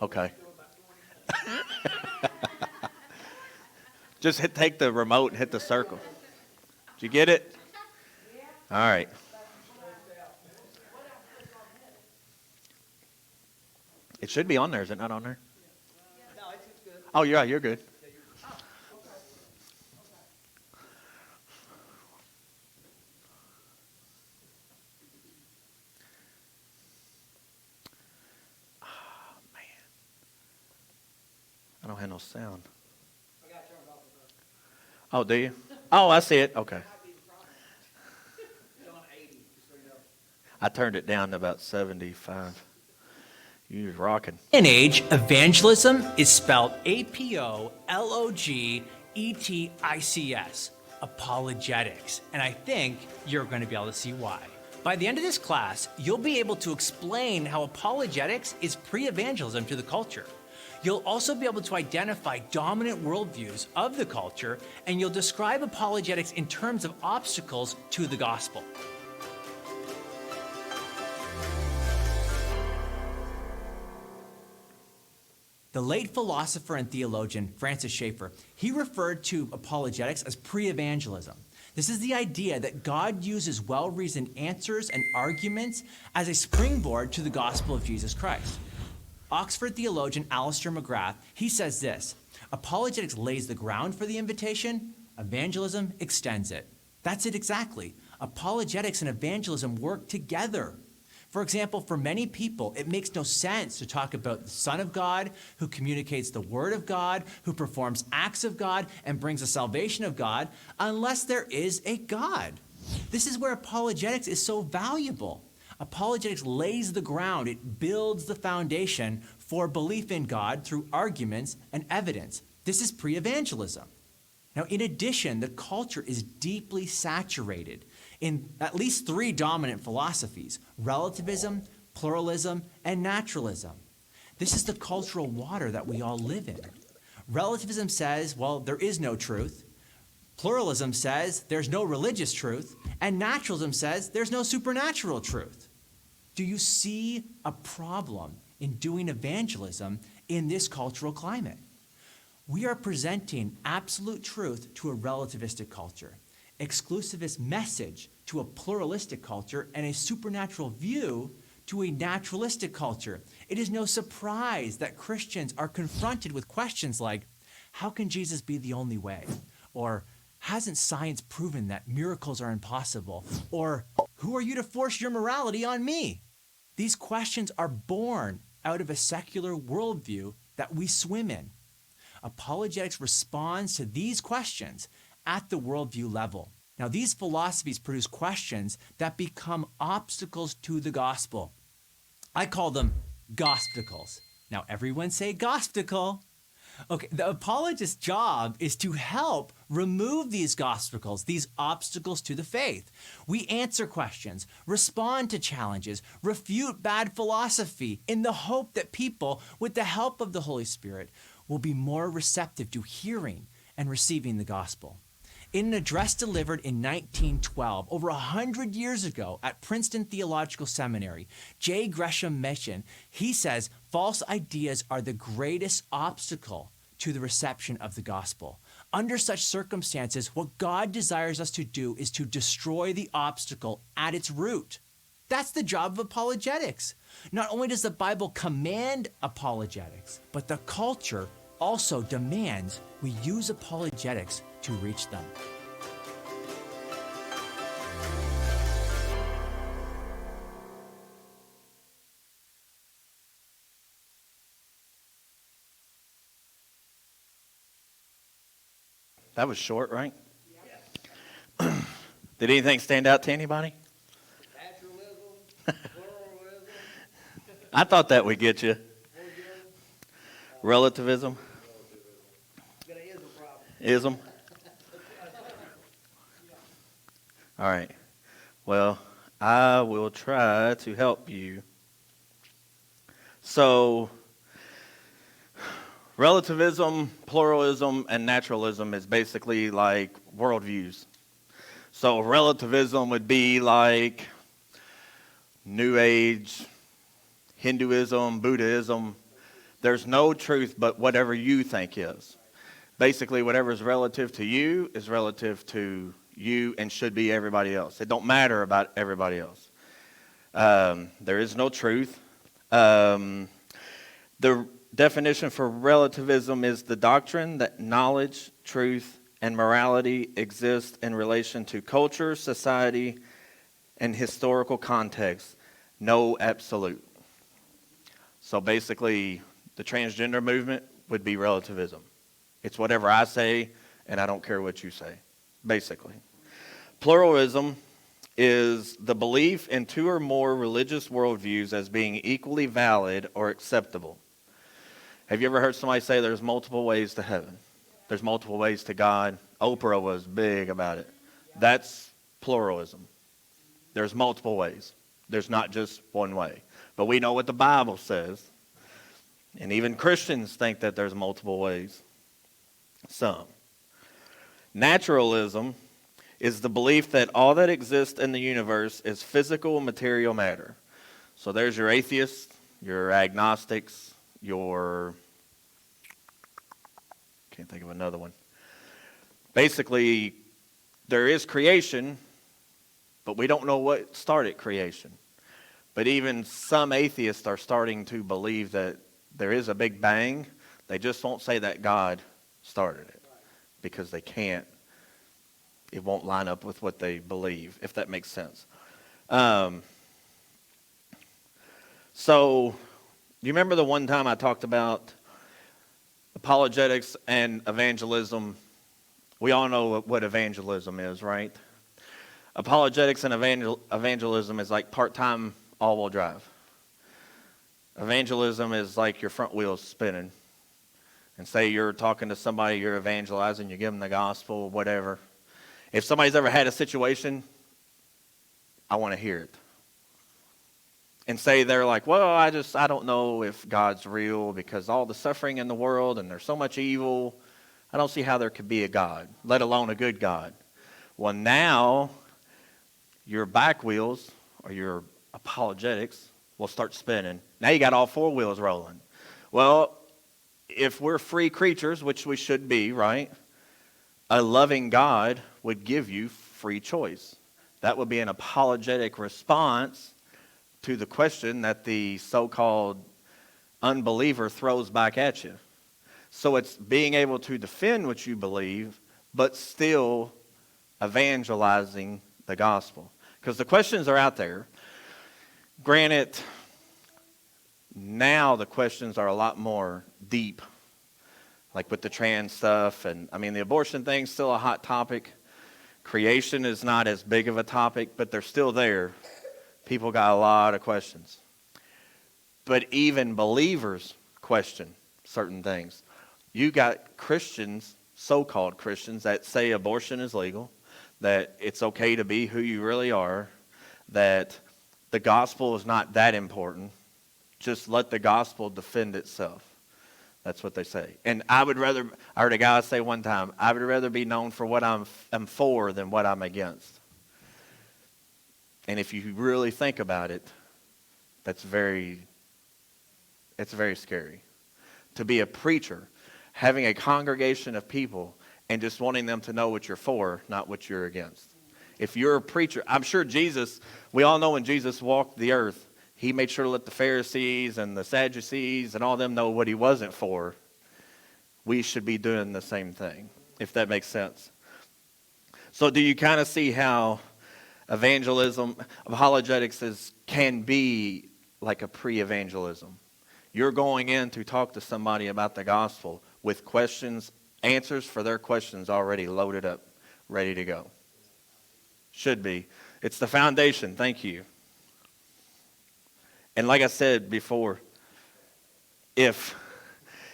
Okay. Just take the remote and hit the circle. Did you get it? All right. It should be on there. Is it not on there? Oh, yeah, you're good. Oh, man. I don't have no sound. Oh, do you? Oh, I see it. Okay. I turned it down to about 75. You was rocking. In age, evangelism is spelled Apologetics, apologetics, and I think you're going to be able to see why. By the end of this class, you'll be able to explain how apologetics is pre-evangelism to the culture. You'll also be able to identify dominant worldviews of the culture, and you'll describe apologetics in terms of obstacles to the gospel. The late philosopher and theologian Francis Schaeffer, he referred to apologetics as pre-evangelism. This is the idea that God uses well-reasoned answers and arguments as a springboard to the gospel of Jesus Christ. Oxford theologian Alistair McGrath, he says this: apologetics lays the ground for the invitation, evangelism extends it. That's it exactly. Apologetics and evangelism work together. For example, for many people, it makes no sense to talk about the Son of God, who communicates the Word of God, who performs acts of God, and brings the salvation of God, unless there is a God. This is where apologetics is so valuable. Apologetics lays the ground, it builds the foundation for belief in God through arguments and evidence. This is pre-evangelism. Now, in addition, the culture is deeply saturated in at least three dominant philosophies: relativism, pluralism, and naturalism. This is the cultural water that we all live in. Relativism says, well, there is no truth. Pluralism says there's no religious truth. And naturalism says there's no supernatural truth. Do you see a problem in doing evangelism in this cultural climate? We are presenting absolute truth to a relativistic culture, exclusivist message to a pluralistic culture, and a supernatural view to a naturalistic culture. It is no surprise that Christians are confronted with questions like, how can Jesus be the only way? Or, hasn't science proven that miracles are impossible? Or, who are you to force your morality on me? These questions are born out of a secular worldview that we swim in. Apologetics responds to these questions at the worldview level. Now, these philosophies produce questions that become obstacles to the gospel. I call them gospicles. Now, everyone say gospel. Okay, the apologist's job is to help remove these gospicles, these obstacles to the faith. We answer questions, respond to challenges, refute bad philosophy in the hope that people, with the help of the Holy Spirit, will be more receptive to hearing and receiving the gospel. In an address delivered in 1912, over 100 years ago at Princeton Theological Seminary, J. Gresham Machen, he says, false ideas are the greatest obstacle to the reception of the gospel. Under such circumstances, what God desires us to do is to destroy the obstacle at its root. That's the job of apologetics. Not only does the Bible command apologetics, but the culture also demands we use apologetics to reach them. That was short, right? Yeah. Did anything stand out to anybody? Naturalism, pluralism. I thought that would get you. Relativism. Got an ism problem. Ism. All right. Well, I will try to help you. So, relativism, pluralism, and naturalism is basically like worldviews. So relativism would be like New Age, Hinduism, Buddhism. There's no truth but whatever you think is. Basically, whatever is relative to you is relative to you and should be everybody else. It don't matter about everybody else. There is no truth. The definition for relativism is the doctrine that knowledge, truth, and morality exist in relation to culture, society, and historical context. No absolute. So basically, the transgender movement would be relativism. It's whatever I say, and I don't care what you say, basically. Pluralism is the belief in two or more religious worldviews as being equally valid or acceptable. Have you ever heard somebody say there's multiple ways to heaven? There's multiple ways to God. Oprah was big about it. That's pluralism. There's multiple ways. There's not just one way. But we know what the Bible says. And even Christians think that there's multiple ways. Some. Naturalism is the belief that all that exists in the universe is physical material matter. So there's your atheists, your agnostics, your... can't think of another one. Basically, there is creation, but we don't know what started creation. But even some atheists are starting to believe that there is a big bang. They just won't say that God started it because they can't. It won't line up with what they believe, if that makes sense. So, you remember the one time I talked about apologetics and evangelism? We all know what evangelism is, right? Apologetics and evangelism is like part-time all-wheel drive. Evangelism is like your front wheels spinning. And say you're talking to somebody, you're evangelizing, you give them the gospel, whatever. If somebody's ever had a situation, I want to hear it. And say they're like, well, I don't know if God's real because all the suffering in the world and there's so much evil. I don't see how there could be a God, let alone a good God. Well, now your back wheels or your apologetics will start spinning. Now you got all four wheels rolling. Well, if we're free creatures, which we should be, right? A loving God would give you free choice. That would be an apologetic response to the question that the so-called unbeliever throws back at you. So it's being able to defend what you believe, but still evangelizing the gospel. Because the questions are out there. Granted, now the questions are a lot more deep, like with the trans stuff. And I mean, the abortion thing's still a hot topic. Creation is not as big of a topic, but they're still there. People got a lot of questions. But even believers question certain things. You got Christians, so-called Christians, that say abortion is legal, that it's okay to be who you really are, that the gospel is not that important. Just let the gospel defend itself. That's what they say. And I heard a guy say one time, I would rather be known for what I'm for than what I'm against. And if you really think about it, it's very scary. To be a preacher, having a congregation of people, and just wanting them to know what you're for, not what you're against. If you're a preacher, I'm sure Jesus, we all know when Jesus walked the earth, he made sure to let the Pharisees and the Sadducees and all them know what he wasn't for. We should be doing the same thing, if that makes sense. So do you kind of see how apologetics can be like a pre-evangelism? You're going in to talk to somebody about the gospel with questions, answers for their questions already loaded up, ready to go. Should be. It's the foundation. Thank you. And like I said before, if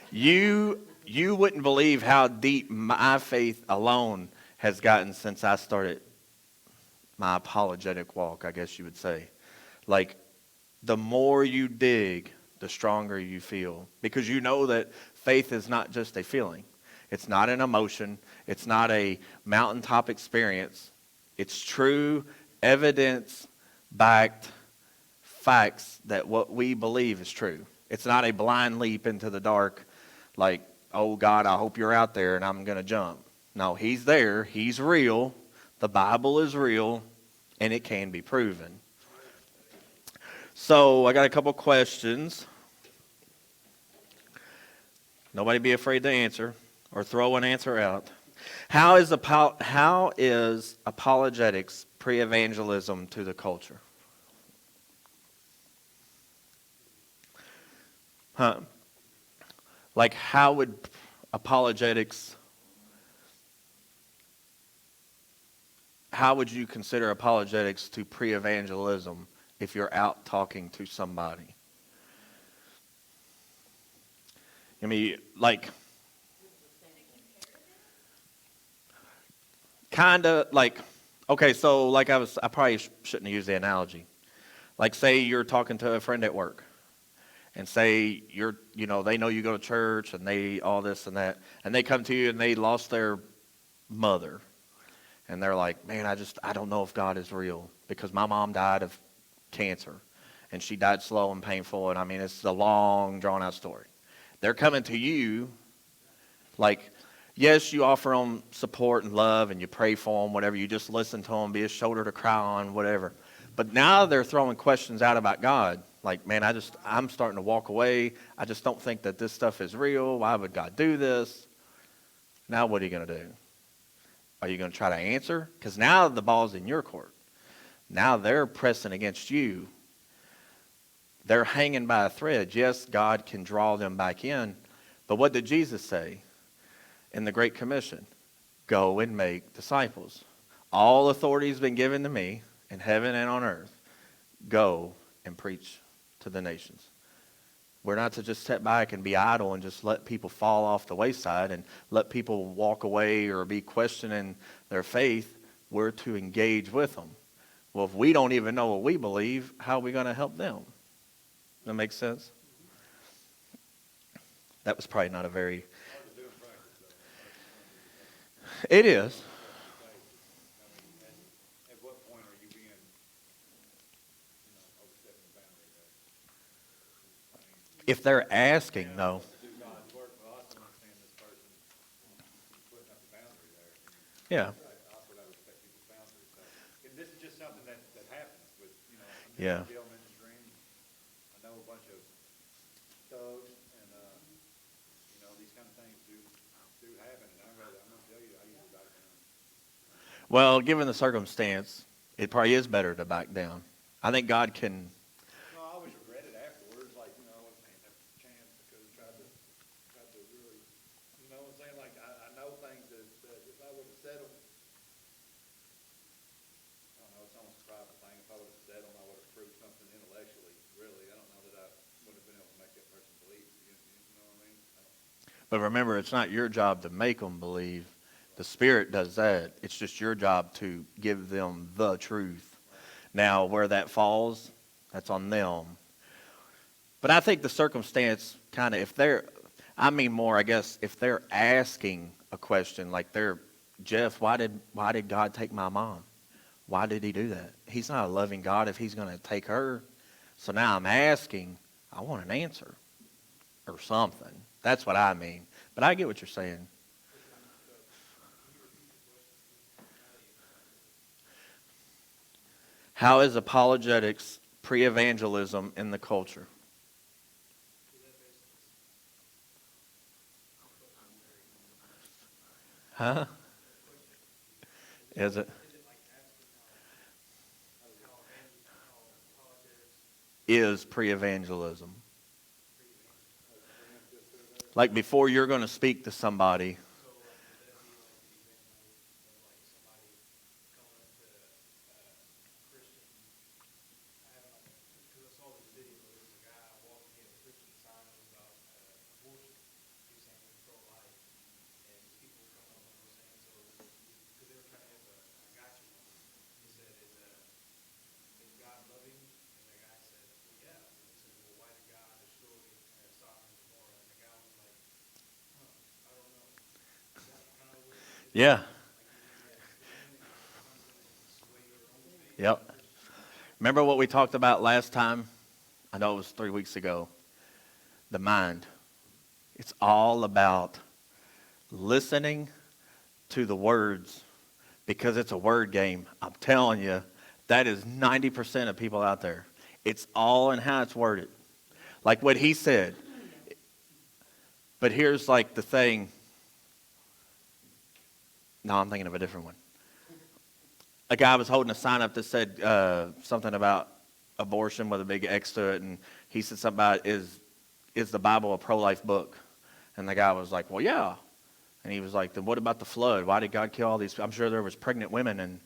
you wouldn't believe how deep my faith alone has gotten since I started my apologetic walk, I guess you would say. Like, the more you dig, the stronger you feel. Because you know that faith is not just a feeling. It's not an emotion. It's not a mountaintop experience. It's true, evidence-backed facts that what we believe is true. It's not a blind leap into the dark like, oh God, I hope you're out there and I'm going to jump. No, he's there. He's real. The Bible is real, and it can be proven. So I got a couple questions. Nobody be afraid to answer or throw an answer out. How is apologetics pre-evangelism to the culture? Huh? Like, how would apologetics, how would you consider apologetics to pre-evangelism if you're out talking to somebody? I mean, like, kind of like, okay, so like I probably shouldn't have used the analogy. Like, say you're talking to a friend at work, and say they know you go to church and they all this and that, and they come to you and they lost their mother, and they're like, man, I don't know if God is real because my mom died of cancer, and she died slow and painful, and I mean it's a long drawn out story. They're coming to you, like, yes, you offer them support and love, and you pray for them, whatever. You just listen to them, be a shoulder to cry on, whatever. But now they're throwing questions out about God. Like, man, I'm starting to walk away. I just don't think that this stuff is real. Why would God do this? Now what are you going to do? Are you going to try to answer? Because now the ball's in your court. Now they're pressing against you. They're hanging by a thread. Yes, God can draw them back in. But what did Jesus say in the Great Commission? Go and make disciples. All authority has been given to me in heaven and on earth. Go and preach to the nations. We're not to just sit back and be idle and just let people fall off the wayside and let people walk away or be questioning their faith. We're to engage with them. Well, if we don't even know what we believe, how are we going to help them? That makes sense? That was probably not a very... It is. At what point are you being, overstepping the boundary there? If they're asking, though. To do God's work, but I also understand this person putting up a boundary there. Yeah. I also got to respect people's boundaries. So, and this is just something that happens with, I'm in Yeah. the jail ministry. I know a bunch of thugs, and these kind of things do happen. And I'm going to tell you, I usually back down. Well, given the circumstance, it probably is better to back down. I think God can... No, I always regret it afterwards, like, man, that chance because I tried to really, you know what I'm saying? Like, I know things that if I would have settled, I don't know, it's almost a private thing. If I would have settled, I would have proved something intellectually, really. I don't know that I would have been able to make that person believe. You know what I mean? But remember, it's not your job to make them believe. The Spirit does that. It's just your job to give them the truth. Now, where that falls, that's on them. But I think the circumstance kind of, if they're asking a question, like Jeff, why did God take my mom? Why did he do that? He's not a loving God if he's going to take her. So now I'm asking, I want an answer or something. That's what I mean. But I get what you're saying. How is apologetics pre-evangelism in the culture? Huh? Is it? Is pre-evangelism. Like before you're going to speak to somebody. Yeah. Yep. Remember what we talked about last time? I know it was 3 weeks ago. the mind. It's all about listening to the words because it's a word game. I'm telling you, that is 90% of people out there. It's all in how it's worded. Like what he said. But here's like the thing. No, I'm thinking of a different one. A guy was holding a sign up that said something about abortion with a big X to it, and he said something about, is the Bible a pro-life book? And the guy was like, well, yeah. And he was like, then what about the flood? Why did God kill all these? I'm sure there was pregnant women in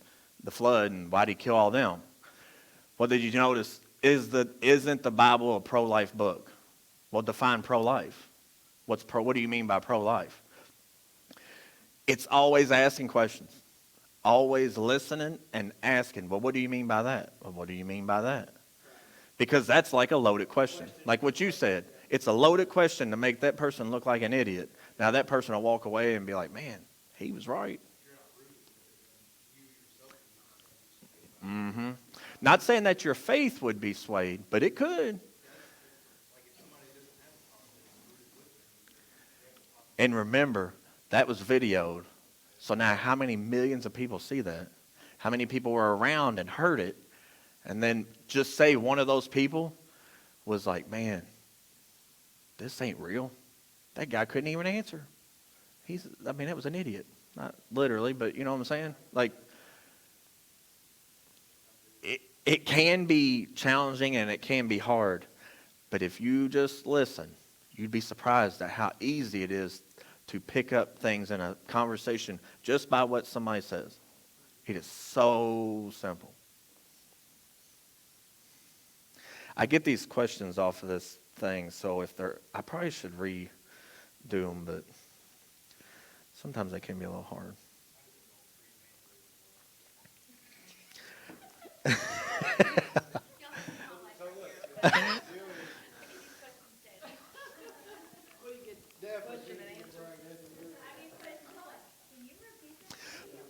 the flood, and why did he kill all them? Well, did you notice, isn't the Bible a pro-life book? Well, define pro-life. What do you mean by pro-life? It's always asking questions. Always listening and asking, well, what do you mean by that? Well, what do you mean by that? Because that's like a loaded question. Like what you said. It's a loaded question to make that person look like an idiot. Now that person will walk away and be like, man, he was right. Mm-hmm. Not saying that your faith would be swayed, but it could. And remember, that was videoed. So now how many millions of people see that? How many people were around and heard it? And then just say one of those people was like, man, this ain't real. That guy couldn't even answer. That was an idiot. Not literally, but you know what I'm saying? Like, it can be challenging and it can be hard. But if you just listen, you'd be surprised at how easy it is to pick up things in a conversation just by what somebody says. It is so simple. I get these questions off of this thing, so I probably should redo them, but sometimes they can be a little hard.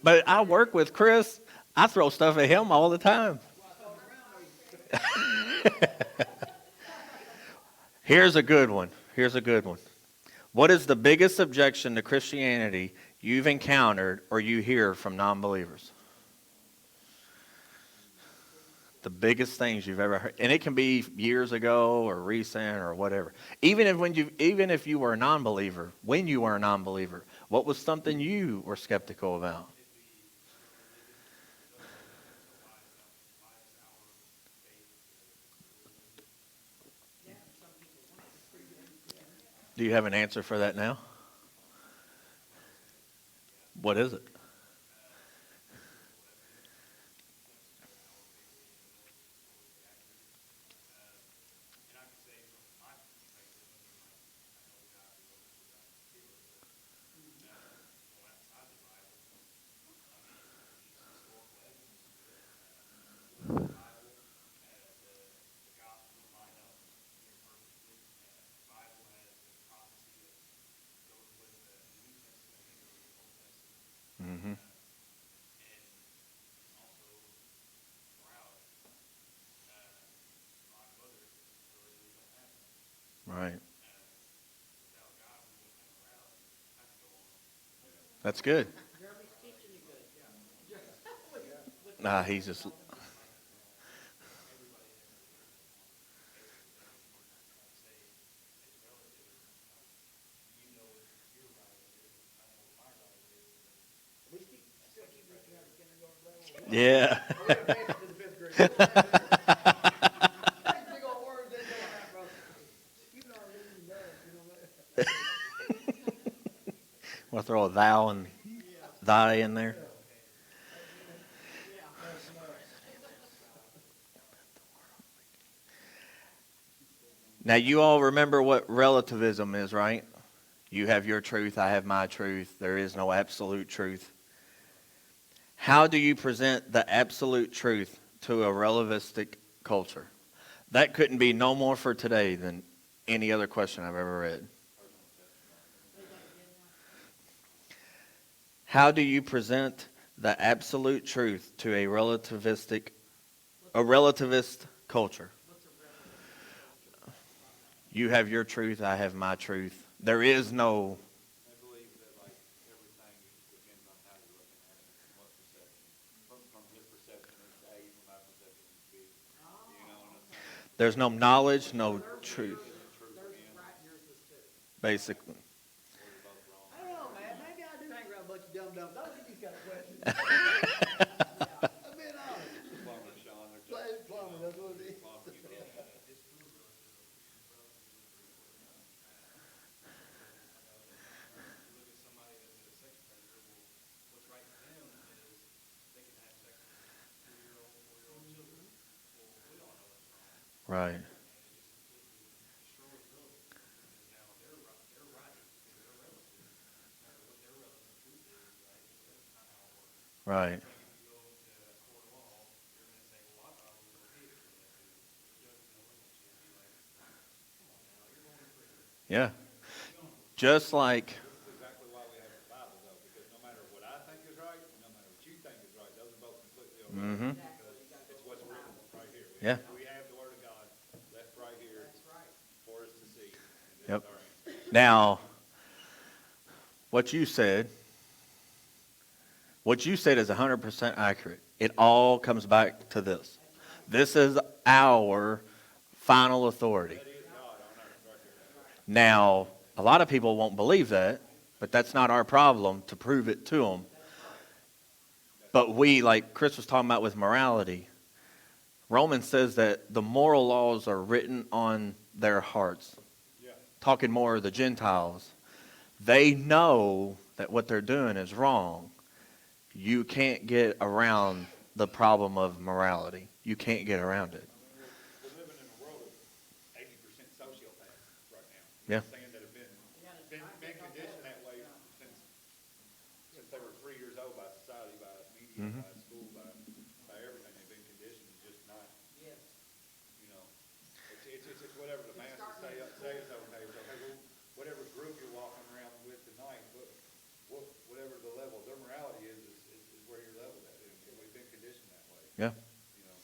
But I work with Chris. I throw stuff at him all the time. Here's a good one. What is the biggest objection to Christianity you've encountered or you hear from non-believers? The biggest things you've ever heard. And it can be years ago or recent or whatever. Even if you were a non-believer, when you were a non-believer, what was something you were skeptical about? Do you have an answer for that now? What is it? Mm-hmm. Right. That's good. Nah, he's just. Yeah. We'll throw a thou and thy in there. Now, you all remember what relativism is, right? You have your truth, I have my truth. There is no absolute truth. How do you present the absolute truth to a relativistic culture? That couldn't be no more for today than any other question I've ever read. How do you present the absolute truth to a relativist culture? You have your truth, I have my truth. There is no, They believe that like everything depends on how you're looking at it and what perception. From his perception it's A, from my perception it's B. You know what I'm saying? there's no knowledge, no truth, Truth There's again, right and yours is too. basically. or you're both wrong. I don't know, man. Maybe I do hang around a bunch of dumb dumbs. I don't get these kind of questions. I'm being honest. Plumber, Sean, they're Play just, plumbing, that's what it is. plumber, you know. Look at somebody that's a sex predator, well, what's right for them is they can have sex with 3-year-old, 4-year-old children. Well, we all know that's wrong, Right, and it just completely destroys relativism, because now they're right because they're relative, or what their relative truth is, right? Well, that's not how it works. right, It's like if you go to a court of law, you're gonna say, well, I thought it was okay to kill that dude. The judge is gonna look at you and be like, come on now, you're going to prison. yeah. Just like, This is exactly why we have the Bible though, because no matter what I think is right, and no matter what you think is right, those are both completely irrelevant. Because it's what's written right here. Yeah. We have the word of God left right here for us to see. And this Yep. is our answer. now, what you said is 100% accurate. It all comes back to this. This is our final authority. That is God on earth right here. Now, a lot of people won't believe that, but that's not our problem to prove it to them. But we, like Chris was talking about with morality, Romans says that the moral laws are written on their hearts. Yeah. Talking more of the Gentiles. They know that what they're doing is wrong. You can't get around the problem of morality. You can't get around it. We're living in a world of 80% sociopaths right now. Yeah. Saying that have been conditioned that way since they were 3 years old by society, by media, by school, by everything. They've been conditioned to just not, Yes. you know, it's whatever the masses say is okay. So, hey, well, whatever group you're walking around with tonight, whatever the level of their morality is where you're leveled at. And we've been conditioned that way. Yeah. You know.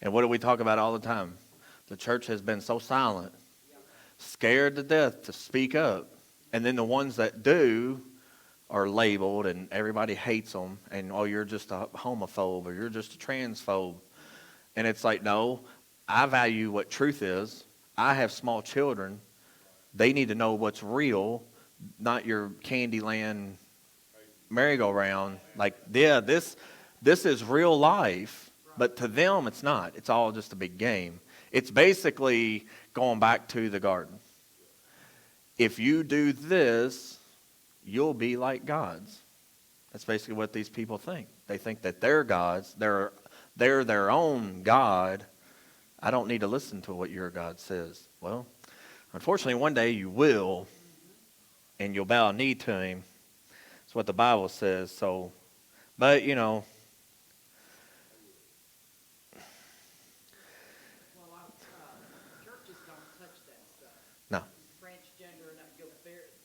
And what do we talk about all the time? The church has been so silent, scared to death to speak up. And then the ones that do are labeled and everybody hates them. And, oh, you're just a homophobe or you're just a transphobe. And it's like, no, I value what truth is. I have small children. They need to know what's real, not your Candyland merry-go-round. Like, yeah, this is real life, but to them it's not. It's all just a big game. It's basically going back to the garden. If you do this, you'll be like gods. That's basically what these people think. They think that they're gods. They're their own God. I don't need to listen to what your God says. Well, unfortunately, one day you will, and you'll bow a knee to him. That's what the Bible says. So, but, you know, Well, churches don't touch that stuff. no, Transgender, and that go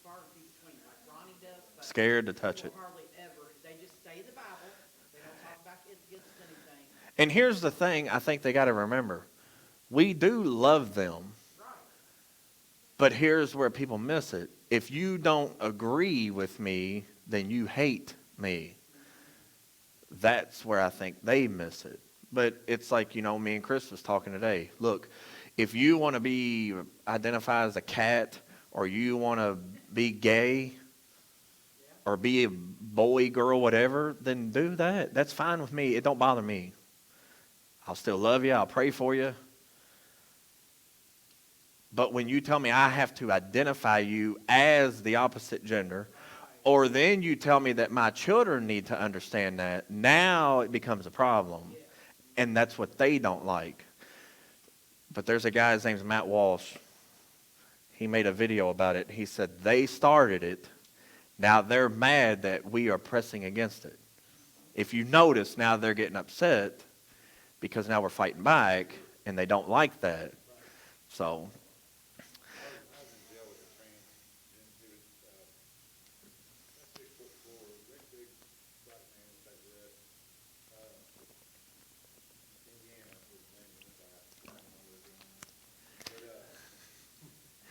far in between, like Ronnie does. But scared to touch it. people hardly ever. They just stay in the Bible. They don't talk about it against anything. And here's the thing I think they got to remember. We do love them, Right. but here's where people miss it. If you don't agree with me, then you hate me. That's where I think they miss it. But it's like, you know, me and Chris was talking today. Look, if you want to be identified as a cat, or you want to be gay, or be a boy, girl, whatever, then do that. That's fine with me. It don't bother me. I'll still love you. I'll pray for you. But when you tell me I have to identify you as the opposite gender, or then you tell me that my children need to understand that, now it becomes a problem. And that's what they don't like. But there's a guy, his name's Matt Walsh. He made a video about it. He said they started it. Now they're mad that we are pressing against it. If you notice, now they're getting upset because now we're fighting back, and they don't like that. So, I was in jail with a transgender, 6'4", big black man with that red. Indiana was his name. I don't know where he's going. But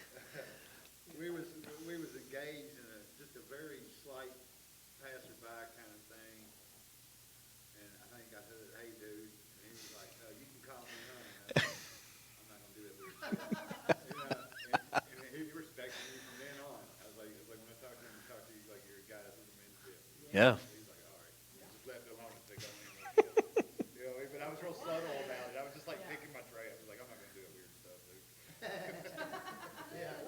Yeah. He's like, all right, just left it alone if they go anywhere. You know, but I was real subtle about it. I was just like picking my tray. I was like, I'm not gonna do that weird stuff, dude.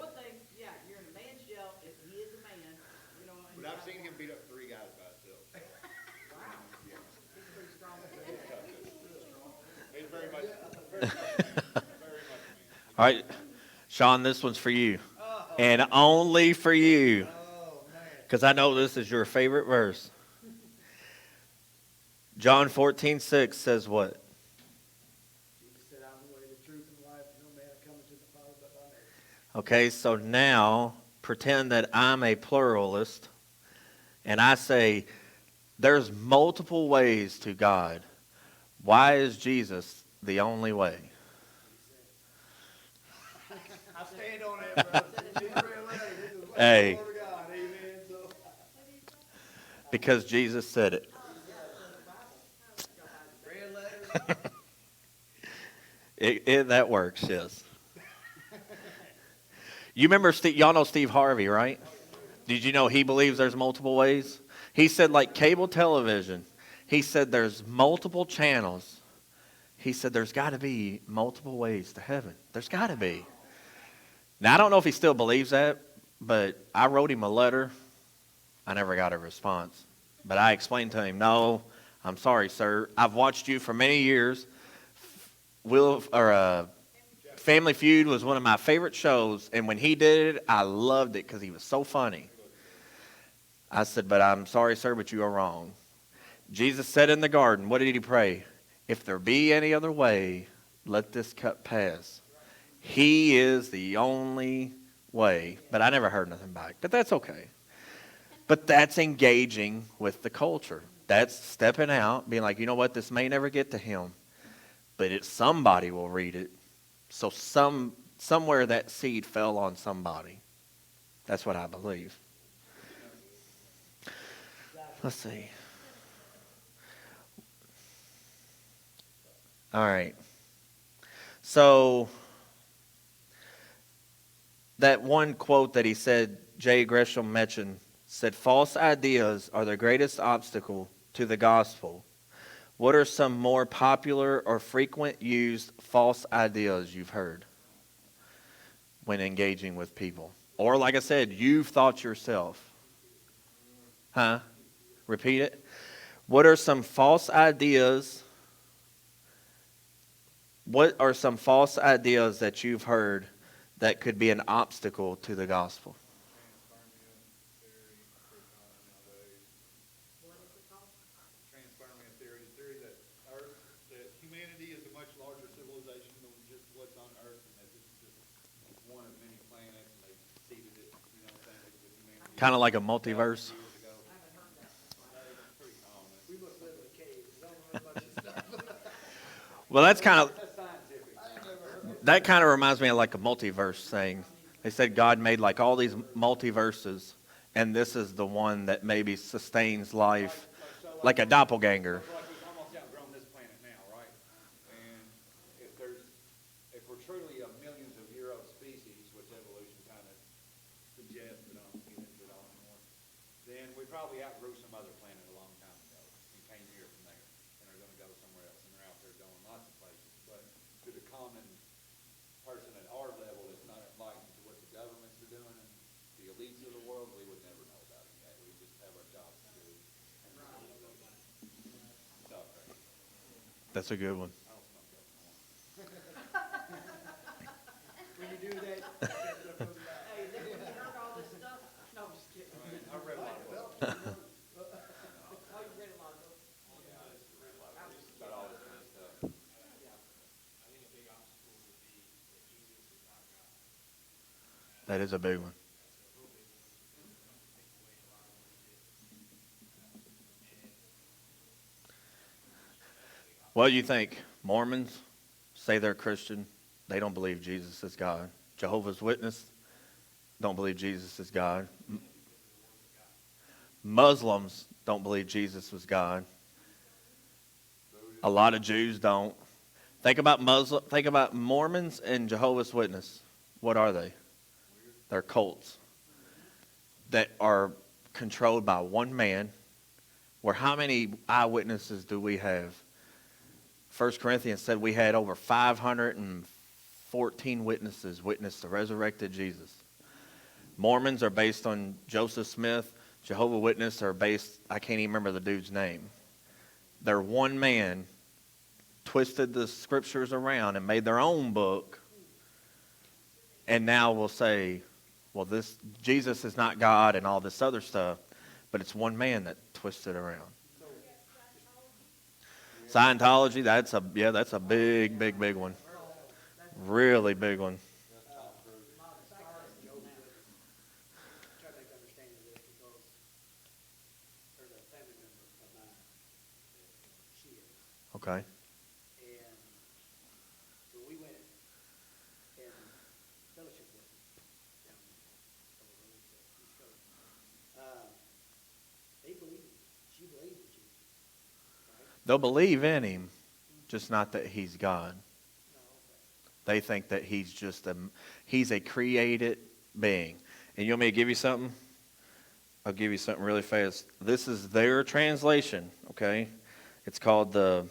One thing, yeah, you're in a man's jail if he is a man, you know. and But I've God seen him wants- beat up 3 guys by himself. Wow, Yeah. he's pretty strong. He's very much a man. All right, Sean, this one's for you. And only for you. Oh, man. Because I know this is your favorite verse. John 14:6 says what? Jesus said, I'm the way, the truth, and the life, and no man coming to the Father but by me. Okay, so now pretend that I'm a pluralist and I say there's multiple ways to God. Why is Jesus the only way? I stand on that, bro. These red letters, this is Hey. the word of God, amen. So, Because Jesus said it. red letters. That works, yes. You remember, y'all know Steve Harvey, right? Did you know he believes there's multiple ways? He said, like cable television, he said there's multiple channels. He said there's got to be multiple ways to heaven. There's got to be. Now, I don't know if he still believes that, but I wrote him a letter. I never got a response. But I explained to him, no, I'm sorry, sir. I've watched you for many years. Family Feud was one of my favorite shows, and when he did it, I loved it because he was so funny. I said, but I'm sorry, sir, but you are wrong. Jesus said in the garden, what did he pray? If there be any other way, let this cup pass. He is the only way. But I never heard nothing back. But that's okay. But that's engaging with the culture. That's stepping out, being like, you know what, this may never get to him, but somebody will read it. So somewhere that seed fell on somebody. That's what I believe. Let's see. All right. So that one quote that he said, J. Gresham mentioned, said, false ideas are the greatest obstacle to the gospel. What are some more popular or frequent used false ideas you've heard when engaging with people? Or like I said, you've thought yourself. Huh? Repeat it. What are some false ideas? What are some false ideas that you've heard that could be an obstacle to the gospel? Transforming theory, the theory that Earth, that humanity is a much larger civilization than just what's on Earth, and that this is just one of many planets, and they've seeded it, you know what I'm saying, with humanity. Kind of like a multiverse. Years ago. It's pretty common. We must live in a cave. 'Cause I don't know much of stuff. Well, that's kind of That's scientific. I ain't never heard. that kind of reminds me of like a multiverse thing. They said God made like all these multiverses, and this is the one that maybe sustains life, like a doppelganger. Like we've almost outgrown this planet now, right? And if we're truly a millions of year old species, which evolution kind of suggests, but I don't get into it all anymore, then we probably outgrew some other planet a long time ago and came here from there and are going to go somewhere else, and they're out there going lots of places. But to the common person at our level that's not enlightened to what the governments are doing and the elites of the world, we would never know about it yet. We just have our jobs to do. That's a good one. When you do that, hey, then when you heard all this stuff, no, I'm just kidding. I read a lot of books. Oh, you read a lot of books. About all this kind of stuff. I think a big obstacle would be that Jesus is not God. That is a big one. That's a real big one. It's going to take away a lot of what it is. What do you think? Mormons say they're Christian. They don't believe Jesus is God. Jehovah's Witness don't believe Jesus is God. Muslims don't believe Jesus was God. A lot of Jews don't. Think about Mormons and Jehovah's Witness. What are they? They're cults that are controlled by one man Where how many eyewitnesses do we have? 1 Corinthians said we had over 514 witnesses witness the resurrected Jesus. Mormons are based on Joseph Smith. Jehovah's Witnesses are based, I can't even remember the dude's name. They're one man twisted the scriptures around and made their own book, and now will say, well, this Jesus is not God and all this other stuff, but it's one man that twisted around. Scientology, that's a big one. Really big one. Try to make understanding of this because there's a family member of mine, she is, Okay. and so we went and fellowship with them down over the East Coast. They believe, she believes in Jesus, right? They'll believe in him, just not that he's God. No, okay. They think that he's a created being. And you want me to give you something? I'll give you something really fast. This is their translation, okay? It's called they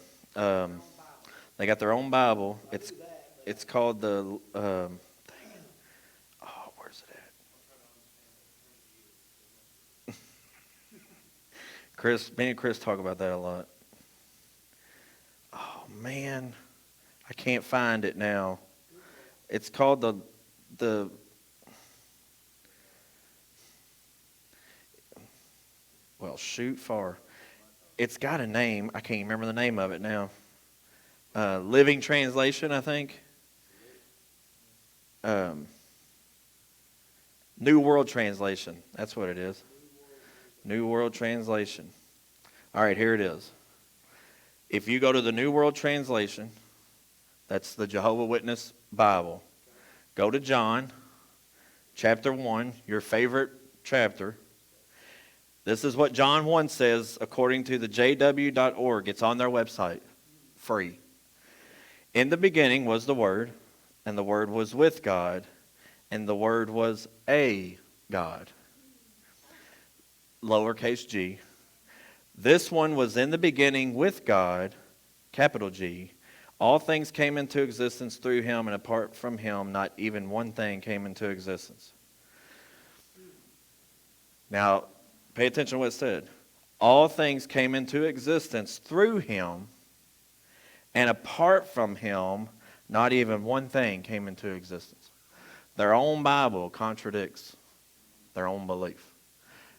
got their own Bible. It's called the, dang it. Oh, where's it at? Me and Chris talk about that a lot. Oh, man. I can't find it now. It's called the well, shoot far. It's got a name. I can't remember the name of it now. Living Translation, I think. New World Translation. That's what it is. New World Translation. All right, here it is. If you go to the New World Translation, that's the Jehovah's Witness Bible. Go to John, chapter 1, your favorite chapter. This is what John 1 says according to the jw.org. It's on their website, free. In the beginning was the Word, and the Word was with God, and the Word was a God. Lowercase g. This one was in the beginning with God, capital G. All things came into existence through him, and apart from him, not even one thing came into existence. Now, pay attention to what it said. All things came into existence through him, and apart from him, not even one thing came into existence. Their own Bible contradicts their own belief.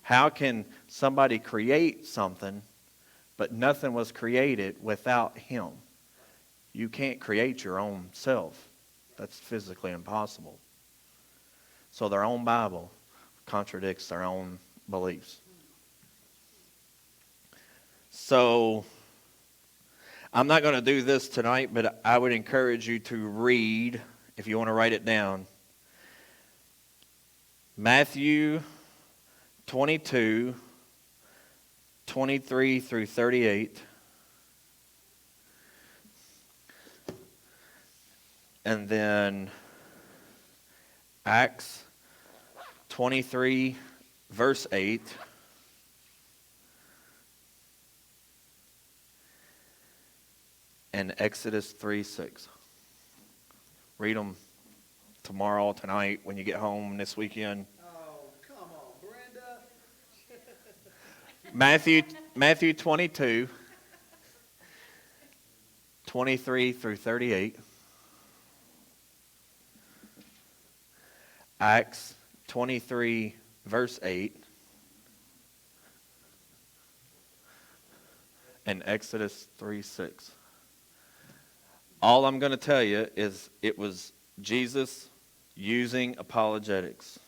How can somebody create something, but nothing was created without him? You can't create your own self. That's physically impossible. So their own Bible contradicts their own beliefs. So I'm not going to do this tonight, but I would encourage you to read, if you want to write it down, Matthew 22, 23 through 38. And then Acts 23, verse 8. And Exodus 3:6. Read them tomorrow, tonight, when you get home this weekend. Oh, come on, Brenda. Matthew 22, 23 through 38. Acts 23, verse 8. And Exodus 3:6. All I'm going to tell you is it was Jesus using apologetics.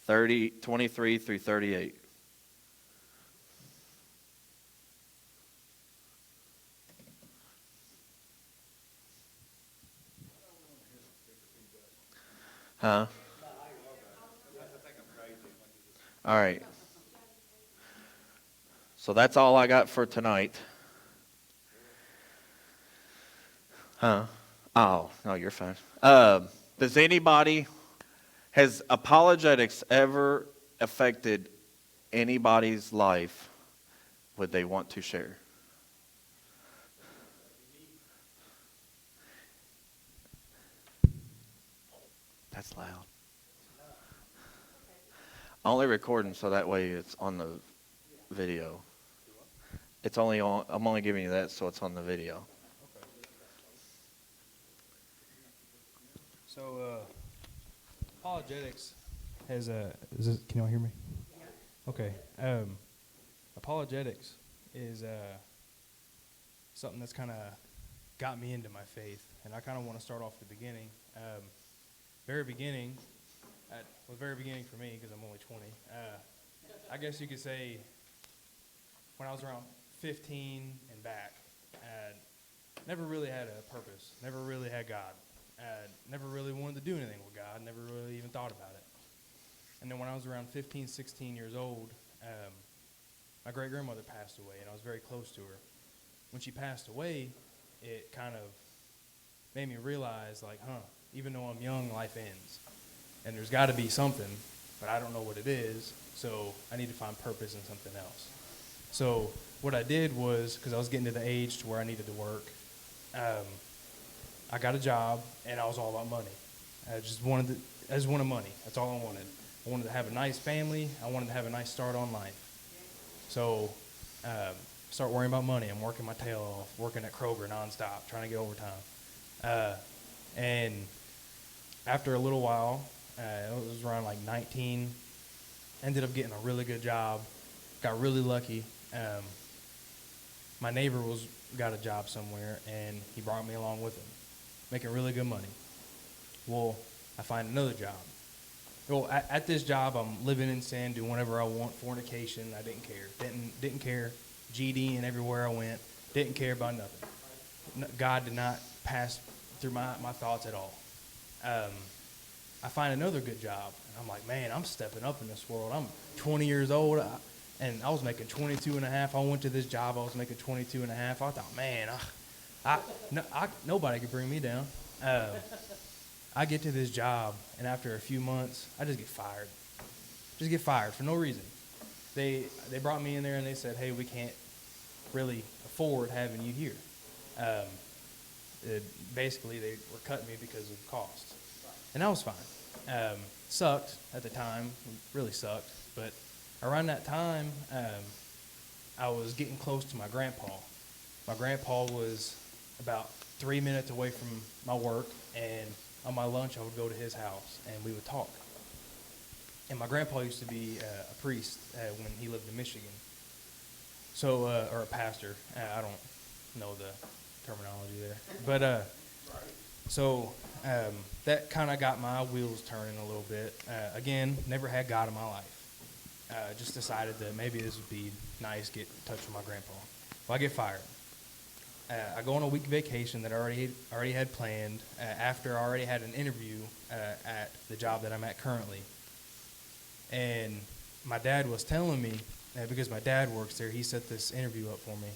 23 through 38. Huh? All right. So that's all I got for tonight. Huh? Oh, no, you're fine. Has apologetics ever affected anybody's life would they want to share? That's loud. Only recording so that way it's on the video. It's only on. I'm only giving you that so it's on the video. So, apologetics has a. Can y'all hear me? Okay. Apologetics is something that's kind of got me into my faith, and I kind of want to start off the beginning. Very beginning, very beginning for me because I'm only 20. I guess you could say when I was around 15 and back, never really had a purpose, never really had God. Never really wanted to do anything with God, never really even thought about it. And then when I was around 15, 16 years old, my great-grandmother passed away, and I was very close to her. When she passed away, it kind of made me realize, like, even though I'm young, life ends. And there's got to be something, but I don't know what it is, so I need to find purpose in something else. So what I did was, because I was getting to the age to where I needed to work, I got a job, and I was all about money. I just wanted money. That's all I wanted. I wanted to have a nice family. I wanted to have a nice start on life. So start worrying about money. I'm working my tail off, working at Kroger nonstop, trying to get overtime. And after a little while, it was around like 19, ended up getting a really good job, got really lucky. My neighbor got a job somewhere, and he brought me along with him, making really good money. Well, I find another job. Well, at this job, I'm living in sin, doing whatever I want, fornication. I didn't care. Didn't care. GD and everywhere I went. Didn't care about nothing. God did not pass through my thoughts at all. I find another good job, and I'm like, man, I'm stepping up in this world. I'm 20 years old, and I was making 22 and a half. I went to this job, I was making 22 and a half. I thought, man, nobody could bring me down. I get to this job, and after a few months, I just get fired. Just get fired for no reason. They brought me in there, and they said, hey, we can't really afford having you here. Basically, they were cutting me because of cost. And that was fine. Sucked at the time, really sucked. But around that time, I was getting close to my grandpa. My grandpa was about 3 minutes away from my work, and on my lunch, I would go to his house, and we would talk. And my grandpa used to be a priest when he lived in Michigan, so or a pastor. I don't know the terminology there, but so that kind of got my wheels turning a little bit. Again, never had God in my life. Just decided that maybe this would be nice, get in touch with my grandpa. Well, I get fired. I go on a week vacation that I already had planned after I already had an interview at the job that I'm at currently. And my dad was telling me, because my dad works there, he set this interview up for me,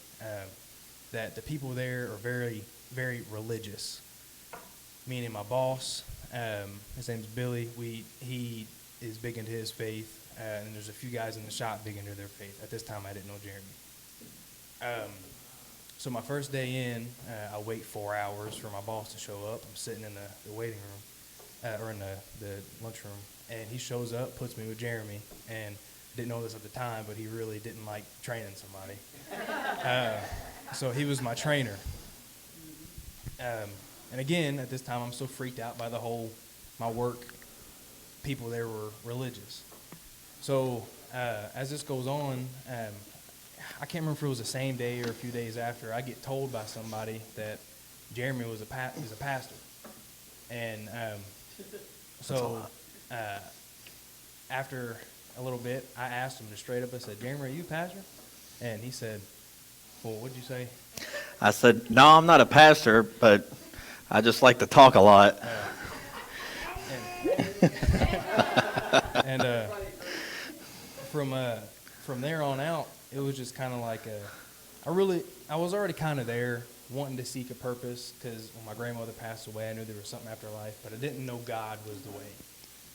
that the people there are very, very religious. Meaning my boss, his name's Billy, he is big into his faith, and there's a few guys in the shop big into their faith. At this time, I didn't know Jeremy. So my first day in, I wait 4 hours for my boss to show up. I'm sitting in the waiting room, or in the lunchroom, and he shows up, puts me with Jeremy, and didn't know this at the time, but he really didn't like training somebody. So he was my trainer. And again, at this time, I'm so freaked out by my work, people there were religious. So as this goes on, I can't remember if it was the same day or a few days after, I get told by somebody that Jeremy is a pastor. And so after a little bit, I asked him just straight up, I said, Jeremy, are you a pastor? And he said, well, what'd you say? I said, no, I'm not a pastor, but I just like to talk a lot. And from there on out, it was just kind of like I was already kind of there, wanting to seek a purpose, because when my grandmother passed away, I knew there was something after life, but I didn't know God was the way.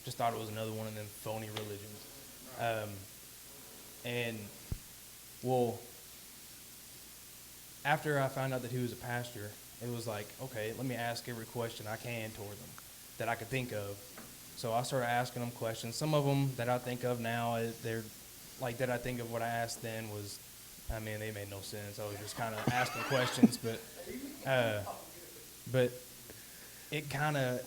Just thought it was another one of them phony religions. And, well, after I found out that he was a pastor, it was like, okay, let me ask every question I can toward him that I could think of. So I started asking him questions. Some of them that I think of now, they're like that I think of what I asked then was, I mean, they made no sense. I was just kind of asking questions, but it kind of,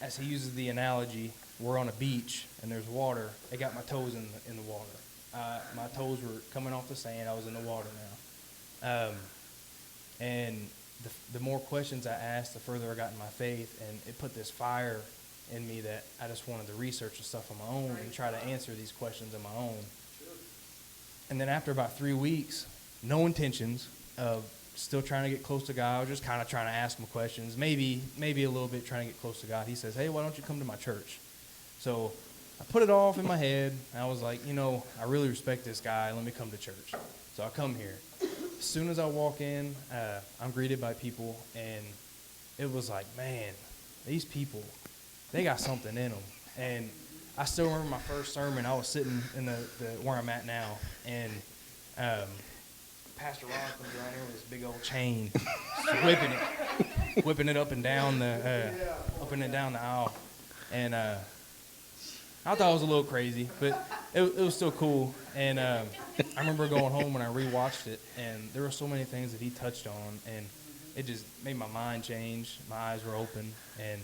as he uses the analogy, we're on a beach and there's water. It got my toes in the water. My toes were coming off the sand. I was in the water now. And the more questions I asked, the further I got in my faith, and it put this fire in me that I just wanted to research the stuff on my own and try to answer these questions on my own. And then after about 3 weeks, no intentions of still trying to get close to God. I was just kind of trying to ask him questions, maybe a little bit trying to get close to God. He says, hey, why don't you come to my church? So I put it off in my head. I was like, I really respect this guy. Let me come to church. So I come here. As soon as I walk in, I'm greeted by people, and it was like, man, these people, they got something in them. And I still remember my first sermon. I was sitting in the where I'm at now, and Pastor Ron comes around here with this big old chain, whipping it up and down the aisle, and I thought it was a little crazy, but it was still cool. And I remember going home when I rewatched it, and there were so many things that he touched on, and it just made my mind change. My eyes were open, and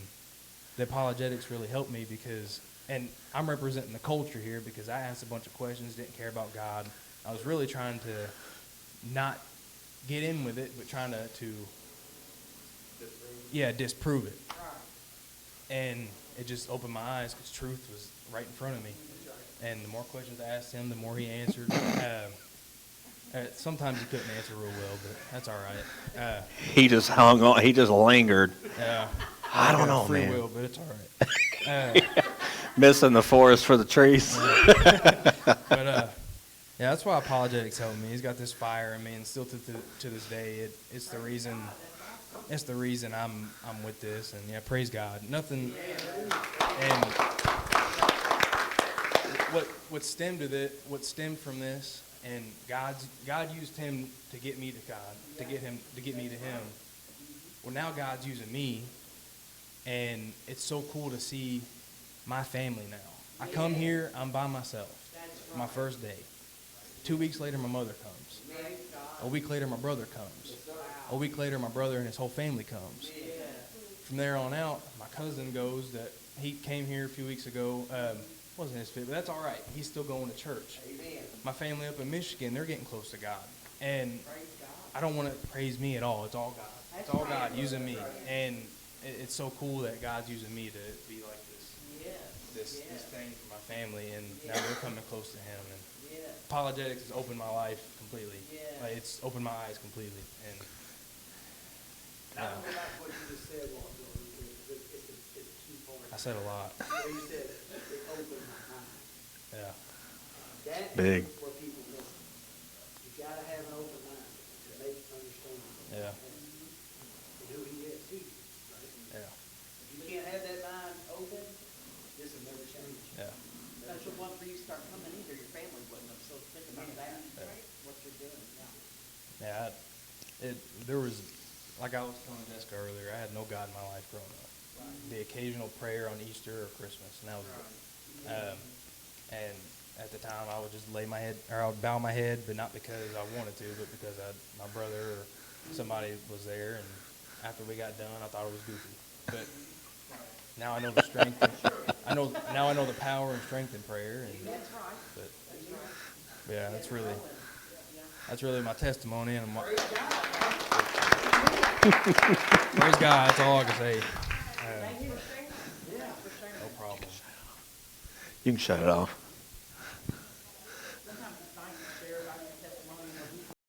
the apologetics really helped me because, and I'm representing the culture here because I asked a bunch of questions, didn't care about God. I was really trying to not get in with it, but trying to disprove it. And it just opened my eyes because truth was right in front of me. And the more questions I asked him, the more he answered. Sometimes he couldn't answer real well, but that's all right. He just hung on. He just lingered. I don't know, free man. will, but it's all right. Missing the forest for the trees. But that's why apologetics helped me. He's got this fire in me, and still to this day, it's the reason. It's the reason I'm with this, and praise God. Nothing. And what stemmed from this, and God used him to get me to God, to get me to Him. Well, now God's using me, and it's so cool to see my family now. I come here, I'm by myself. My first day. 2 weeks later, my mother comes. A week later, my brother comes. A week later, my brother and his whole family comes. From there on out, my cousin goes. That he came here a few weeks ago. Wasn't his fit, but that's all right. He's still going to church. My family up in Michigan, they're getting close to God. And I don't want to praise me at all. It's all God. It's all God using me. And it's so cool that God's using me to be like this thing for my family. And now they're coming close to Him. And apologetics has opened my life completely. Like, it's opened my eyes completely. And I don't know about what you just said, Walter. It's a key point. I said a lot. You said it opened my mind. Yeah. That Big. is where people miss it. You gotta have an open mind to make understanding. Yeah. And who He is, right? Yeah. If you can't have that mind open, this will never change. Yeah. That's the one for you start coming either, your family wouldn't have, so think about that, Yeah. what you're doing, Yeah. There was, like I was telling Jessica earlier, I had no God in my life growing up. The occasional prayer on Easter or Christmas, and that was it. And at the time, I would just lay my head, or I would bow my head, but not because I wanted to, but because my brother or somebody was there. And after we got done, I thought it was goofy. But now I know the strength. Now I know the power and strength in prayer. And That's right. but yeah, that's really my testimony. And praise God. That's all I can say. Thank you for sharing. Yeah, for sharing. No problem. You can shut it off.